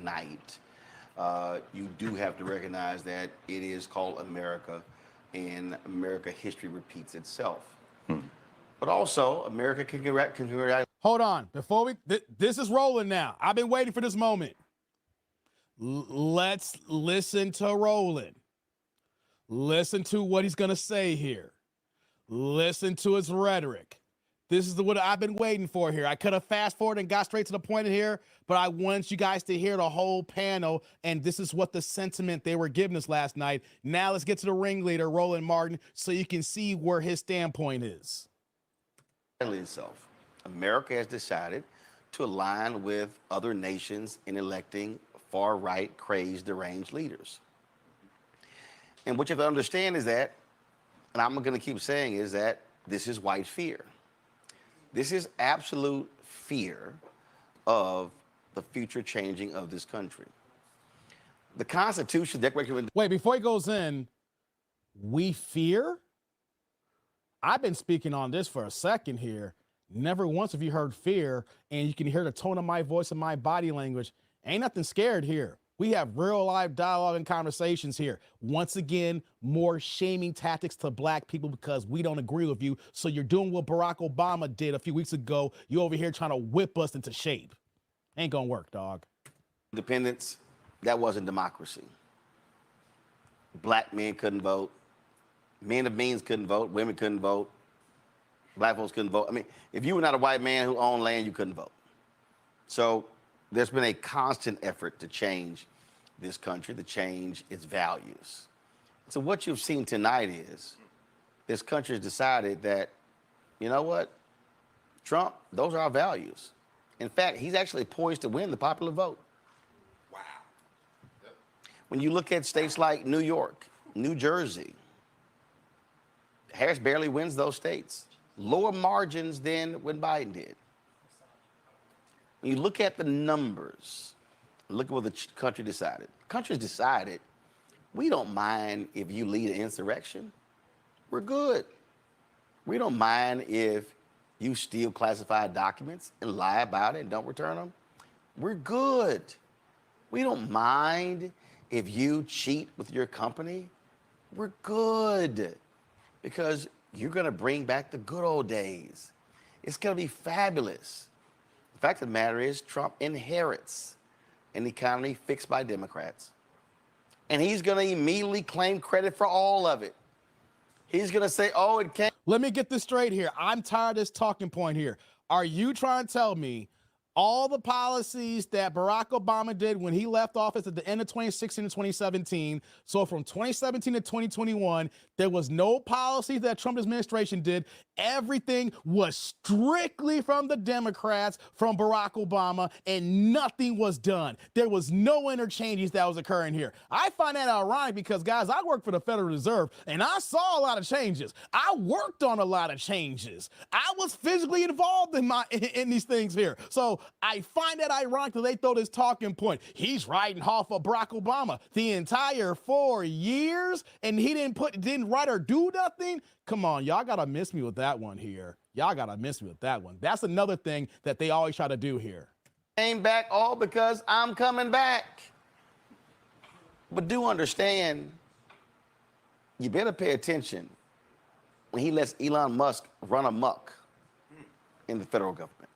night, you do have to recognize that it is called America, and America history repeats itself. But also, America can congratulate. Hold on. Before we, this is Roland now. I've been waiting for this moment. Let's listen to Roland. Listen to what he's going to say here. Listen to his rhetoric. This is what I've been waiting for here. I could have fast forwarded and got straight to the point here, but I want you guys to hear the whole panel, and this is what the sentiment they were giving us last night. Now let's get to the ringleader, Roland Martin, so you can see where his standpoint is. Itself. America has decided to align with other nations in electing far-right, crazed, deranged leaders. And what you have to understand is that, and I'm going to keep saying, is that this is white fear. This is absolute fear of the future changing of this country. The Constitution, Declaration. Wait, before he goes in, we fear? I've been speaking on this for a second here. Never once have you heard fear, and you can hear the tone of my voice and my body language. Ain't nothing scared here. We have real live dialogue and conversations here. Once again, more shaming tactics to black people because we don't agree with you. So you're doing what Barack Obama did a few weeks ago. You over here trying to whip us into shape. Ain't gonna work, dog. Independence, that wasn't democracy. Black men couldn't vote. Men of means couldn't vote. Women couldn't vote. Black folks couldn't vote. I mean, if you were not a white man who owned land, you couldn't vote. So there's been a constant effort to change this country, to change its values. So what you've seen tonight is this country has decided that, you know what, Trump, those are our values. In fact, he's actually poised to win the popular vote. Wow. Yep. When you look at states like New York, New Jersey, Harris barely wins those states. Lower margins than when Biden did. When you look at the numbers, look at what the country decided. The country's decided, we don't mind if you lead an insurrection. We're good. We don't mind if you steal classified documents and lie about it and don't return them. We're good. We don't mind if you cheat with your company. We're good. Because you're going to bring back the good old days. It's going to be fabulous. The fact of the matter is, Trump inherits an economy fixed by Democrats. And he's going to immediately claim credit for all of it. He's going to say, oh, it can't. Let me get this straight here. I'm tired of this talking point here. Are you trying to tell me all the policies that Barack Obama did when he left office at the end of 2016 and 2017, so from 2017 to 2021, there was no policies that Trump administration did. Everything was strictly from the Democrats, from Barack Obama, and nothing was done. There was no interchanges that was occurring here. I find that ironic because, guys, I work for the Federal Reserve, and I saw a lot of changes. I worked on a lot of changes. I was physically involved in these things here. So I find that ironic that they throw this talking point. He's riding off of Barack Obama the entire 4 years, and he didn't write or do nothing. Come on, y'all gotta miss me with that one here. Y'all gotta miss me with that one. That's another thing that they always try to do here. Came back all because I'm coming back. But do understand, you better pay attention when he lets Elon Musk run amok in the federal government.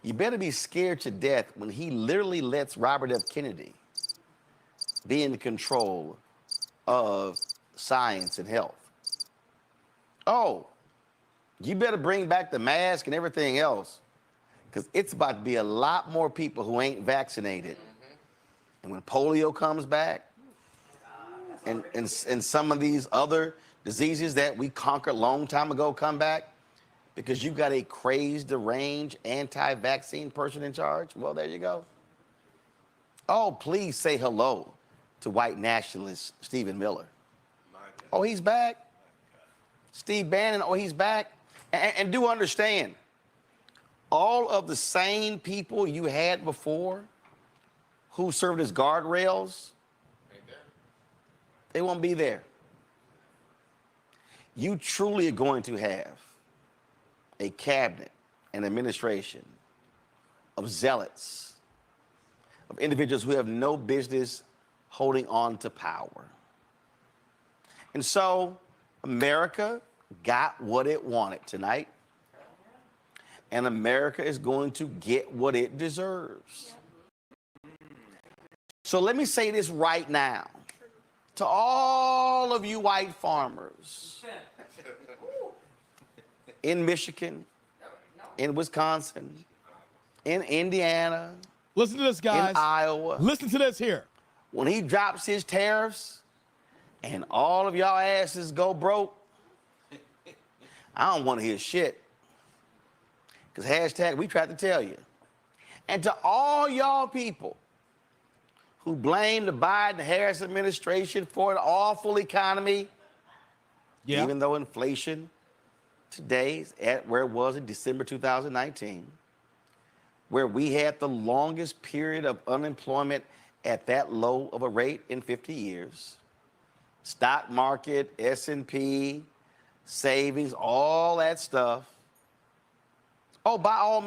You better be scared to death when he literally lets Robert F. Kennedy be in control of science and health. Oh, you better bring back the mask and everything else, because it's about to be a lot more people who ain't vaccinated. And when polio comes back, and some of these other diseases that we conquered a long time ago come back, because you've got a crazed, deranged, anti-vaccine person in charge, well, there you go. Oh, please say hello to white nationalist Stephen Miller. Oh, he's back. Steve Bannon, oh, he's back. And do understand, all of the sane people you had before who served as guardrails, they won't be there. You truly are going to have a cabinet and administration of zealots of individuals who have no business holding on to power. And so America got what it wanted tonight, and America is going to get what it deserves. So let me say this right now to all of you white farmers in Michigan, in Wisconsin, in Indiana, Listen to this, guys. in Iowa. Listen to this here. When he drops his tariffs and all of y'all asses go broke, I don't want to hear shit. Because hashtag, we tried to tell you. And to all y'all people who blame the Biden-Harris administration for an awful economy, even though inflation today is at where it was in December 2019, where we had the longest period of unemployment at that low of a rate in 50 years. Stock market, S&P, savings, all that stuff. Oh, by all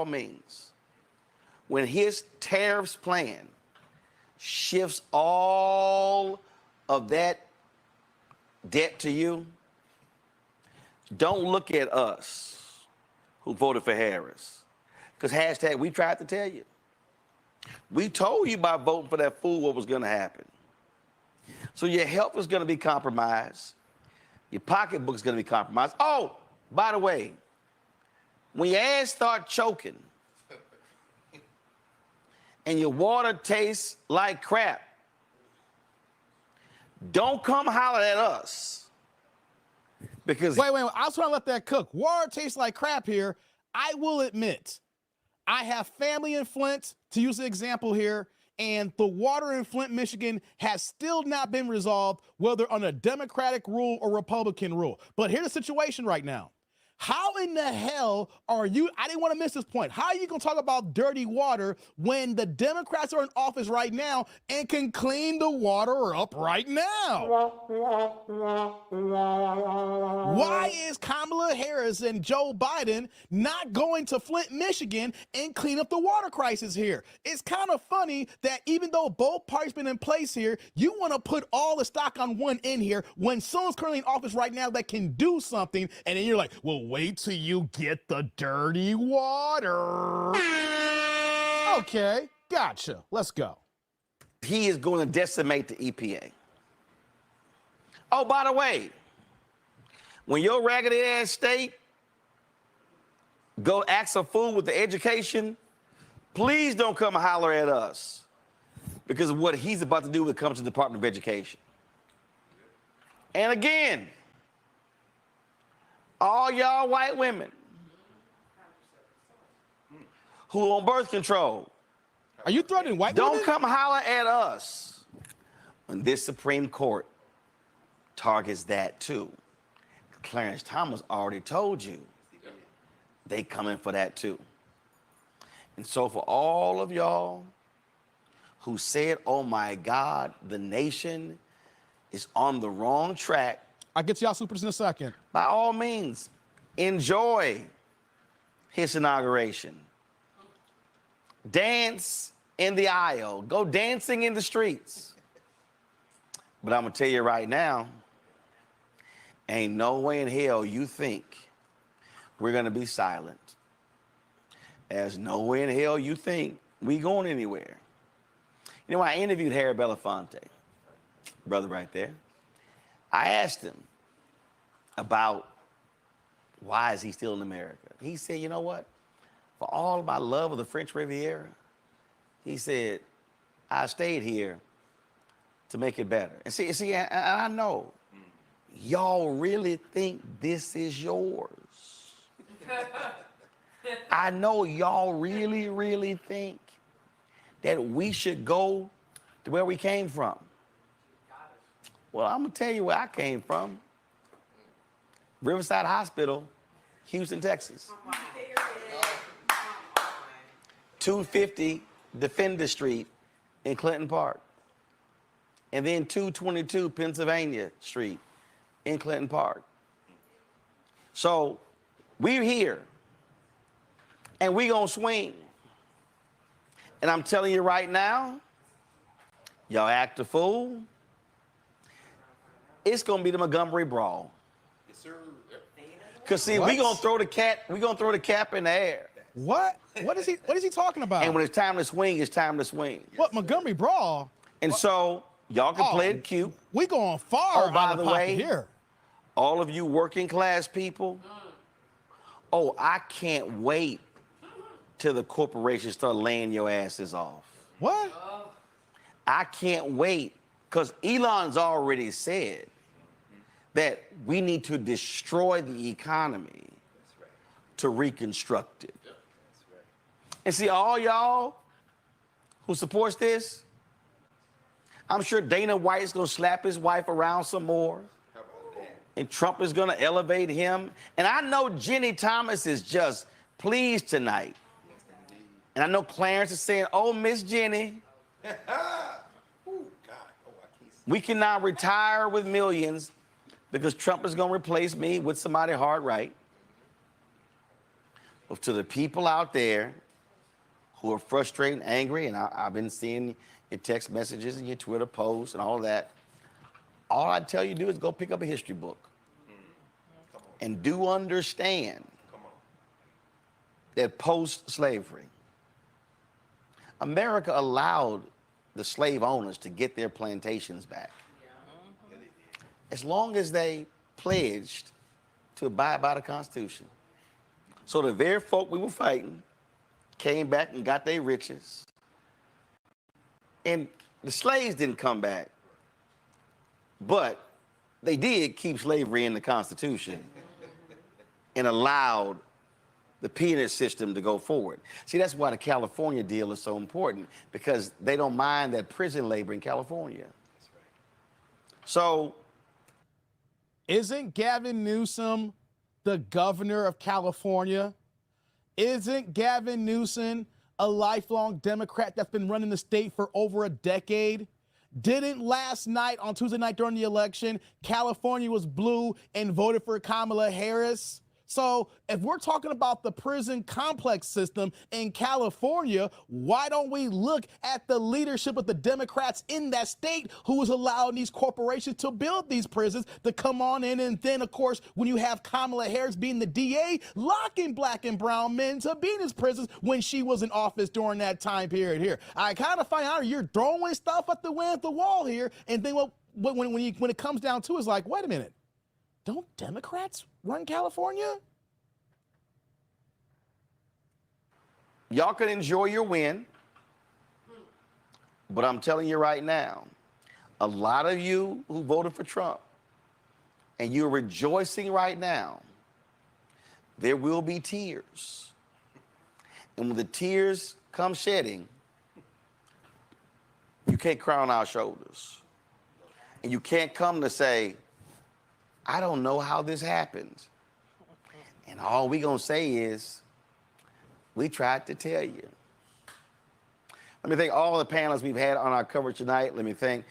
means, when his tariffs plan shifts all of that debt to you, don't look at us who voted for Harris. Because hashtag, we tried to tell you. We told you by voting for that fool what was going to happen. So your health is going to be compromised. Your pocketbook is going to be compromised. Oh, by the way, when your ass start choking and your water tastes like crap, don't come holler at us. Because wait, I was trying to let that cook. Water tastes like crap here. I will admit, I have family in Flint, to use the example here, and the water in Flint, Michigan has still not been resolved, whether on a Democratic rule or Republican rule. But here's the situation right now. How in the hell are you, I didn't want to miss this point, how are you going to talk about dirty water when the Democrats are in office right now and can clean the water up right now? Why is Kamala Harris and Joe Biden not going to Flint, Michigan and clean up the water crisis here? It's kind of funny that even though both parties been in place here, you want to put all the stock on one end here when someone's currently in office right now that can do something, and then you're like, well, wait till you get the dirty water. Okay, gotcha. Let's go. he is going to decimate the EPA. Oh, by the way, when your raggedy ass state go ask a fool with the education, please don't come and holler at us because of what he's about to do when it comes to the Department of Education. And again, all y'all white women who on birth control, are you threatening white don't women? come holler at us when this Supreme Court targets that too. Clarence Thomas already told you they coming for that too. And so for all of y'all who said, oh my God, the nation is on the wrong track, I'll get to y'all supers in a second. by all means, enjoy his inauguration. Dance in the aisle. Go dancing in the streets. But I'm going to tell you right now, ain't no way in hell you think we're going to be silent. There's no way in hell you think we going anywhere. You know, I interviewed Harry Belafonte, brother right there. I asked him about why is he still in America. He said, you know what? For all of my love of the French Riviera, he said, I stayed here to make it better. And see, I know y'all really think this is yours. I know y'all really, really think that we should go to where we came from. Well, I'm gonna tell you where I came from. Riverside Hospital, Houston, Texas. 250 Defender Street in Clinton Park. And then 222 Pennsylvania Street in Clinton Park. So we're here and we gonna swing. And I'm telling you right now, y'all act a fool. It's gonna be the Montgomery brawl. Yes, sir. Yep. Cause see, What? we gonna throw the cap in the air. What? What is he talking about? And when it's time to swing, it's time to swing. What, Montgomery brawl? And so y'all can play it cute. We going far Oh, by out of the pocket way, here. all of you working class people, oh, I can't wait till the corporations start laying your asses off. What? I can't wait, because Elon's already said that we need to destroy the economy to reconstruct it. And see, all y'all who supports this, I'm sure Dana White's gonna slap his wife around some more. And Trump is gonna elevate him. And I know Jenny Thomas is just pleased tonight. And I know Clarence is saying, oh, Miss Jenny, Oh, God. Oh, I can't see. we cannot retire with millions because Trump is gonna replace me with somebody hard right. But to the people out there who are frustrated and angry, and I've been seeing your text messages and your Twitter posts and all that, all I tell you to do is go pick up a history book. And do understand that post-slavery, America allowed the slave owners to get their plantations back. As long as they pledged to abide by the Constitution. So the very folk we were fighting came back and got their riches. And the slaves didn't come back. But they did keep slavery in the Constitution and allowed the peanut system to go forward. See, that's why the California deal is so important, because they don't mind that prison labor in California. So, Isn't Gavin Newsom the governor of California? Isn't Gavin Newsom a lifelong Democrat that's been running the state for over a decade? Didn't last night, on Tuesday night during the election, California was blue and voted for Kamala Harris? So if we're talking about the prison complex system in California, why don't we look at the leadership of the Democrats in that state who is allowing these corporations to build these prisons to come on in? And then, of course, when you have Kamala Harris being the DA, locking black and brown men to be in his prisons when she was in office during that time period here. I kind of find out you're throwing stuff at the wall here. And then when it comes down to it, it's like, wait a minute. Don't Democrats run California? y'all can enjoy your win, but I'm telling you right now, a lot of you who voted for Trump, and you're rejoicing right now, there will be tears. And when the tears come shedding, you can't cry on our shoulders. And you can't come to say, I don't know how this happened. And all we gonna say is, we tried to tell you. Let me thank all the panelists we've had on our coverage tonight. Let me thank.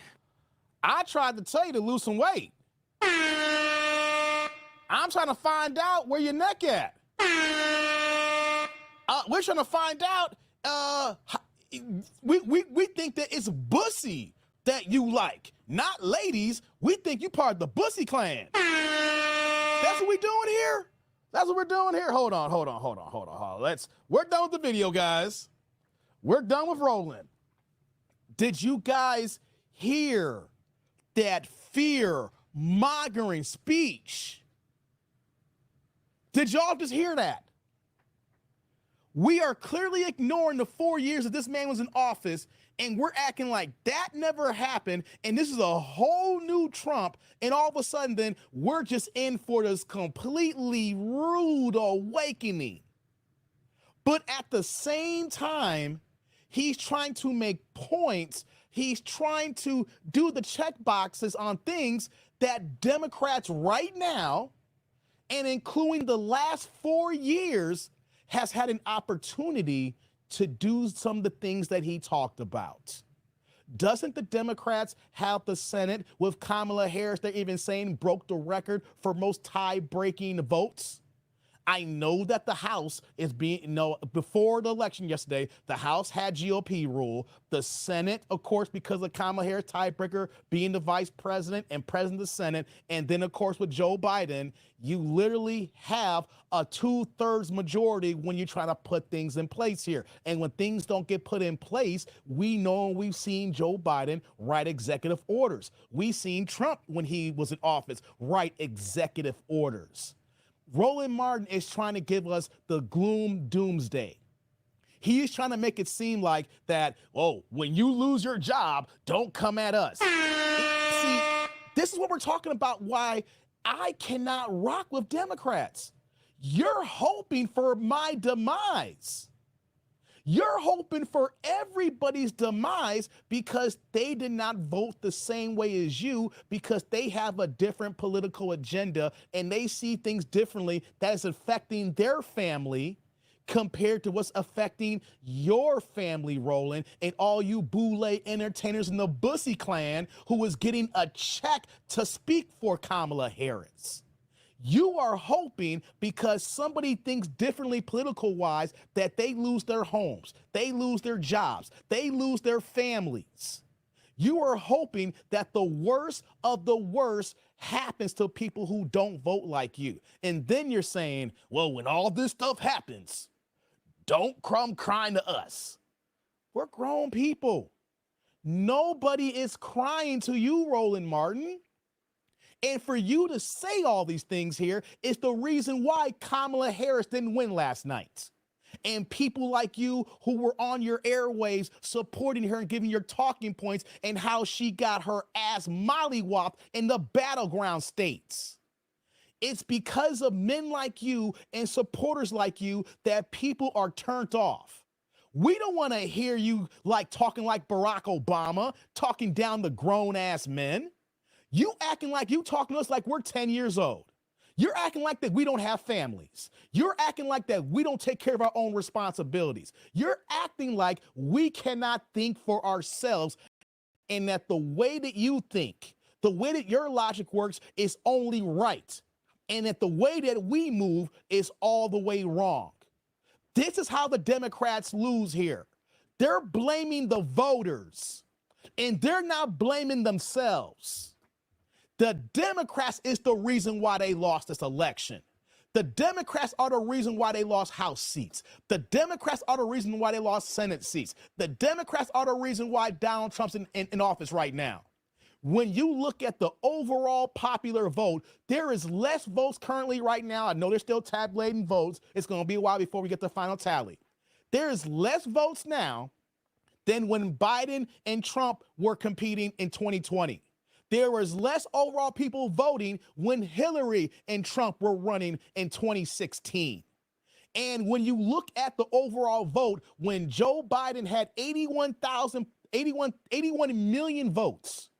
I tried to tell you to lose some weight. I'm trying to find out where your neck at. We're trying to find out. We think that it's bussy that you like, not ladies. We think you part of the bussy clan. That's what we doing here. That's what we're doing here. Hold on. We're done with the video, guys. We're done with Roland. Did you guys hear that fear-mongering speech? Did y'all just hear that? We are clearly ignoring the 4 years that this man was in office, and we're acting like that never happened, and this is a whole new Trump, and all of a sudden then we're just in for this completely rude awakening. But at the same time, he's trying to make points. He's trying to do the check boxes on things that Democrats right now, and including the last 4 years, has had an opportunity to do some of the things that he talked about. Doesn't the Democrats have the Senate with Kamala Harris, they're even saying broke the record for most tie-breaking votes? I know that the House is being, before the election yesterday, the House had GOP rule. The Senate, of course, because of Kamala Harris tiebreaker being the vice president and president of the Senate. And then, of course, with Joe Biden, you literally have a 2/3 majority when you're trying to put things in place here. And when things don't get put in place, we know we've seen Joe Biden write executive orders. We've seen Trump, when he was in office, write executive orders. Roland Martin is trying to give us the gloom doomsday. He is trying to make it seem like that, oh, when you lose your job, don't come at us. See, this is what we're talking about, why I cannot rock with Democrats. You're hoping for my demise. You're hoping for everybody's demise because they did not vote the same way as you, because they have a different political agenda and they see things differently that is affecting their family compared to what's affecting your family, Roland, and all you boule entertainers in the Bussy clan who is getting a check to speak for Kamala Harris. You are hoping because somebody thinks differently political-wise that they lose their homes, they lose their jobs, they lose their families. You are hoping that the worst of the worst happens to people who don't vote like you. And then you're saying, well, when all this stuff happens, don't come crying to us. We're grown people. Nobody is crying to you, Roland Martin. And for you to say all these things here is the reason why Kamala Harris didn't win last night. And people like you who were on your airwaves supporting her and giving your talking points and how she got her ass mollywopped in the battleground states. It's because of men like you and supporters like you that people are turned off. We don't want to hear you talking like Barack Obama, talking down the grown-ass men. You acting like you talking to us like we're 10 years old. You're acting like that we don't have families. You're acting like that we don't take care of our own responsibilities. You're acting like we cannot think for ourselves and that the way that you think, the way that your logic works is only right. And that the way that we move is all the way wrong. This is how the Democrats lose here. They're blaming the voters and they're not blaming themselves. The Democrats is the reason why they lost this election. The Democrats are the reason why they lost House seats. The Democrats are the reason why they lost Senate seats. The Democrats are the reason why Donald Trump's in office right now. When you look at the overall popular vote, there is less votes currently right now. I know they're still tabulating votes. It's going to be a while before we get the final tally. There is less votes now than when Biden and Trump were competing in 2020. There was less overall people voting when Hillary and Trump were running in 2016. And when you look at the overall vote, when Joe Biden had 81 million votes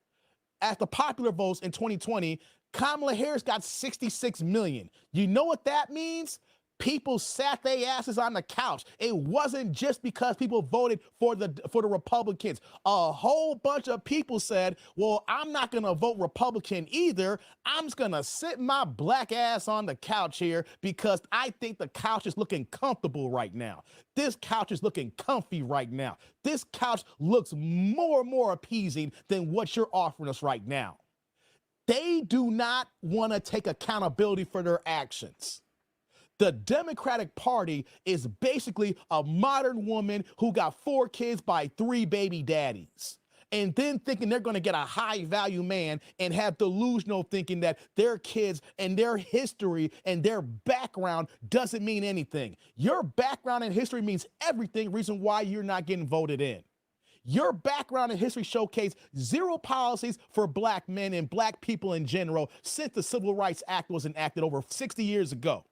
at the popular votes in 2020, Kamala Harris got 66 million. You know what that means? People sat their asses on the couch. It wasn't just because people voted for the Republicans. A whole bunch of people said, well, I'm not going to vote Republican either. I'm just going to sit my black ass on the couch here because I think the couch is looking comfortable right now. This couch is looking comfy right now. This couch looks more and more appeasing than what you're offering us right now. They do not want to take accountability for their actions. The Democratic Party is basically a modern woman who got 4 kids by 3 baby daddies. And then thinking they're going to get a high value man and have delusional thinking that their kids and their history and their background doesn't mean anything. Your background and history means everything, reason why you're not getting voted in. Your background and history showcase 0 policies for black men and black people in general since the Civil Rights Act was enacted over 60 years ago.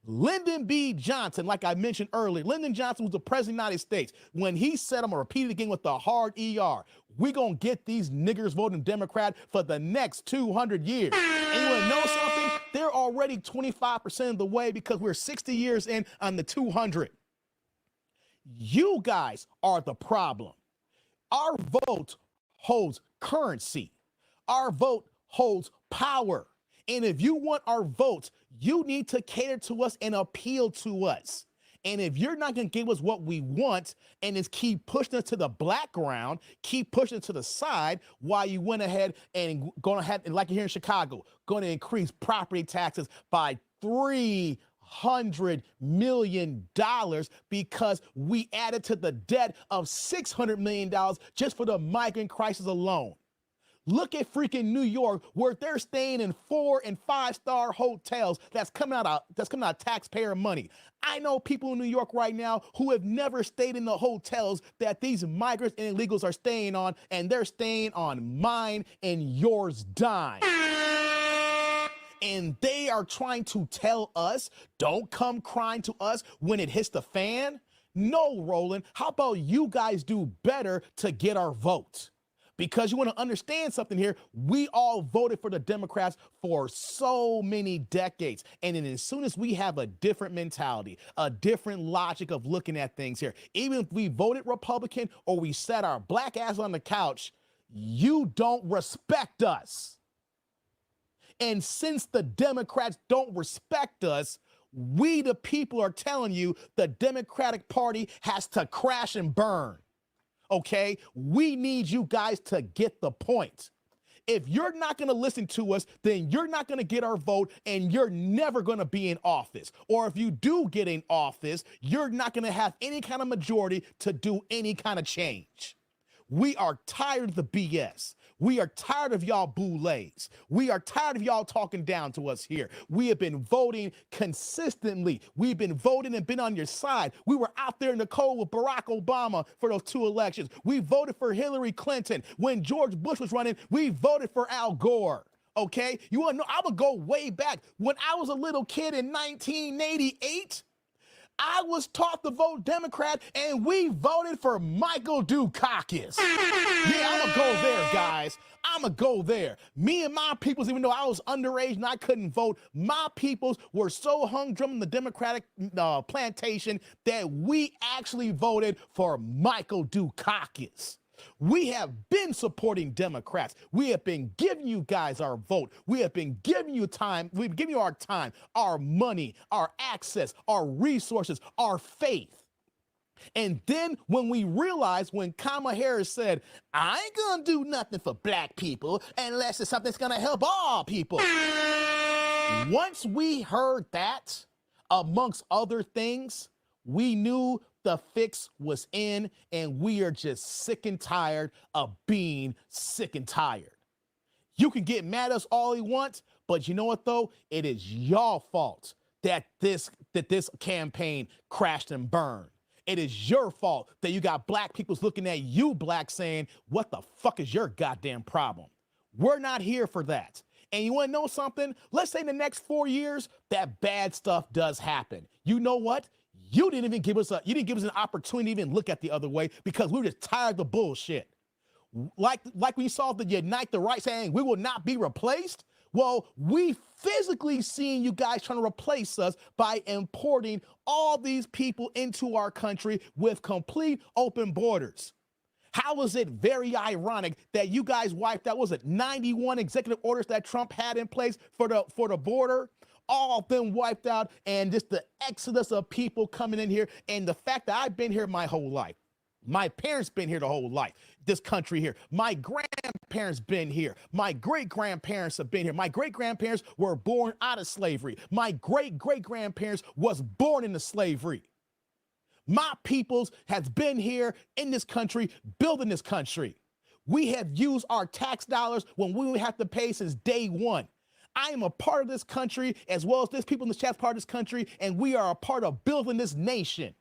Lyndon B. Johnson, like I mentioned earlier, Lyndon Johnson was the president of the United States. When he said, I'm going to repeat it again with the hard ER, we're going to get these niggers voting Democrat for the next 200 years. And you want to know something? They're already 25% of the way because we're 60 years in on the 200. You guys are the problem. Our vote holds currency. Our vote holds power. And if you want our votes, You need to cater to us and appeal to us. And if you're not going to give us what we want and just keep pushing us to the background, keep pushing it to the side while you went ahead and going ahead, and like you're here in Chicago, going to increase property taxes by $300 million because we added to the debt of $600 million just for the migrant crisis alone. Look at freaking New York, where they're staying in 4- and 5-star hotels that's coming out of taxpayer money. I know people in New York right now who have never stayed in the hotels that these migrants and illegals are staying on, and they're staying on mine and yours dime. And they are trying to tell us, don't come crying to us when it hits the fan. No, Roland, how about you guys do better to get our vote? Because you want to understand something here, we all voted for the Democrats for so many decades. And then as soon as we have a different mentality, a different logic of looking at things here, even if we voted Republican or we sat our black ass on the couch, you don't respect us. And since the Democrats don't respect us, we the people are telling you the Democratic Party has to crash and burn. Okay, we need you guys to get the point. If you're not going to listen to us, then you're not going to get our vote and you're never going to be in office. Or if you do get in office, you're not going to have any kind of majority to do any kind of change. We are tired of the BS. We are tired of y'all boulets. We are tired of y'all talking down to us here. We have been voting consistently. We've been voting and been on your side. We were out there in the cold with Barack Obama for those 2 elections. We voted for Hillary Clinton. When George Bush was running, we voted for Al Gore. Okay? You want to know, I would go way back. When I was a little kid in 1988, I was taught to vote Democrat, and we voted for Michael Dukakis. Yeah, I'm gonna go there, guys. I'm gonna go there. Me and my peoples, even though I was underage and I couldn't vote, my peoples were so humdrum in the Democratic plantation that we actually voted for Michael Dukakis. We have been supporting Democrats. We have been giving you guys our vote. We have been giving you time. We've given you our time, our money, our access, our resources, our faith. And then when we realized, when Kamala Harris said, I ain't gonna do nothing for black people unless it's something that's gonna help all people. Once we heard that, amongst other things, we knew the fix was in, and we are just sick and tired of being sick and tired. You can get mad at us all you want, but you know what though? It is y'all fault that this campaign crashed and burned. It is your fault that you got black people's looking at you black saying, what the fuck is your goddamn problem? We're not here for that. And you want to know something? Let's say in the next 4 years, that bad stuff does happen. You know what? You didn't give us an opportunity to even look at the other way because we were just tired of the bullshit. Like we saw the Unite the Right saying we will not be replaced. Well, we physically seeing you guys trying to replace us by importing all these people into our country with complete open borders. How is it very ironic that you guys wiped out, what was it, 91 executive orders that Trump had in place for the border? All of them wiped out, and just the exodus of people coming in here, and the fact that I've been here my whole life. My parents been here the whole life, this country here. My grandparents been here. My great-grandparents have been here. My great-grandparents were born out of slavery. My great-great-grandparents was born into slavery. My peoples has been here in this country, building this country. We have used our tax dollars when we would have to pay since day one. I am a part of this country as well as this people in the chat part of this country, and we are a part of building this nation.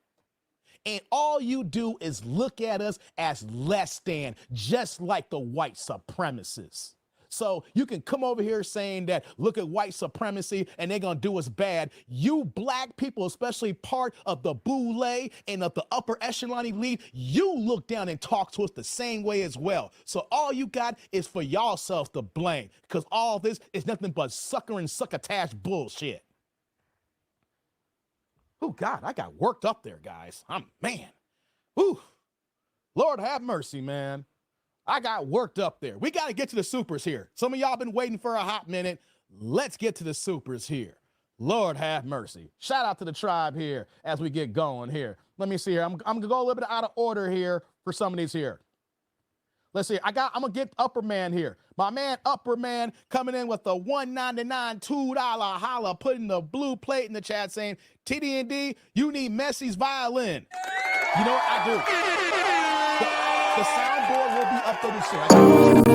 And all you do is look at us as less than, just like the white supremacists. So you can come over here saying that, look at white supremacy and they're going to do us bad. You black people, especially part of the boule and of the upper echelon elite, you look down and talk to us the same way as well. So all you got is for y'all selves to blame, because all this is nothing but sucker and succotash bullshit. Oh, God, I got worked up there, guys. Man. Ooh, Lord have mercy, man. I got worked up there. We got to get to the supers here. Some of y'all been waiting for a hot minute. Let's get to the supers here. Lord have mercy. Shout out to the tribe here as we get going here. Let me see here. I'm gonna go a little bit out of order here for some of these here. Let's see. I'm gonna get Upper Man here. My man Upper Man coming in with the $1.99 $2 holla, putting the blue plate in the chat saying, TD&D, you need Messi's violin. You know what I do? The soundboard will be updated soon.